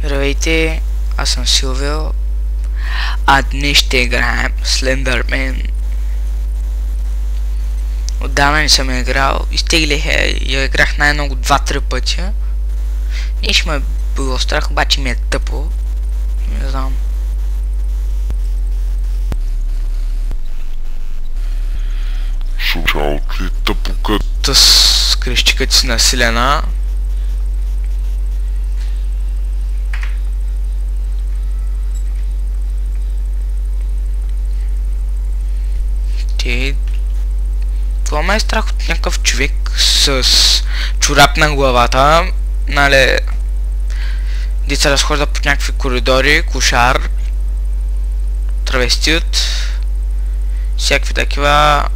Здравейте, аз съм Силвио, а днес ще играем Slenderman. Отдавна не съм играл, изтеглих я играх най-много 2-3 пъти. Нещо ме е било страх, обаче ми е тъпо. Не знам. Слушалки, тъпо С крещикът си насилена. Това ме е страх от някакъв човек с чорап на главата, нали, деца разхожда по някакви коридори, кошар, травестит, всякакви такива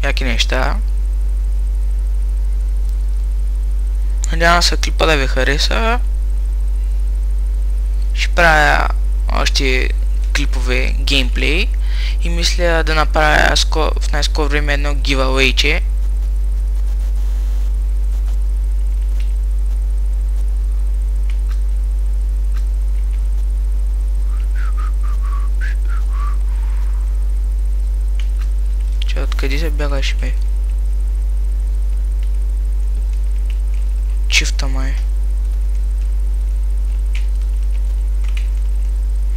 яки неща. Надявам се клипа да ви хареса. Ще правя още клипове геймплей и мисля да направя в най-скоро време едно giveaway-че. Откъде се бягаш, бе? Чифта май.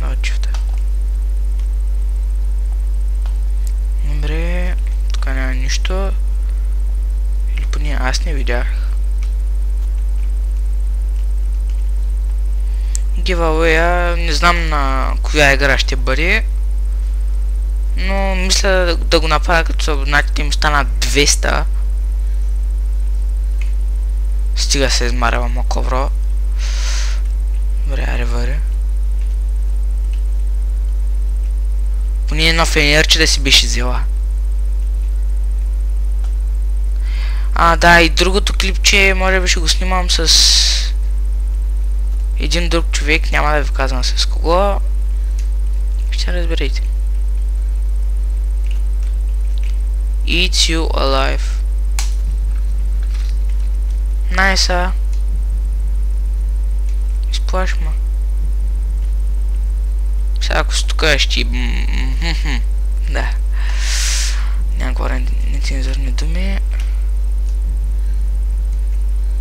Да, чифта. Добре, тук няма нищо. Или поне аз не видях. Giveaway, не знам на коя игра ще бъде. Но мисля да го направя като абонатите им станат 200. Стига се измарява маковро. Добре, аре варе. Поне едно фенерче да си беше взела. Да, и другото клипче може би ще го снимам с един друг човек, няма да ви казвам с кого. Ще разберете. Eats you alive. Найса. Изплаш ма. Сега ако си тук ще... Да. Няма говоря нецензурни думи.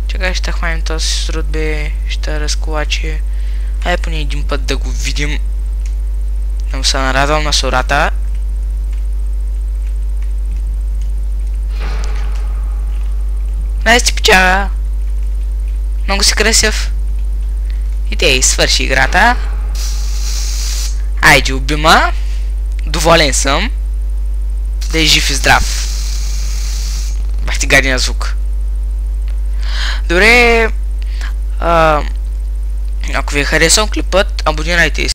Чакай, ще хванем този срут, бе. Ще разколачи. Хайде поне един път да го видим. Да му се нарадвам на сурата. Найс ти печага. Много си красив. И те свърши играта. Айде, убима. Доволен съм. Да е жив и здрав. Бах ти гадния звук. Добре. Ако ви е харесал клипът, абонирайте се.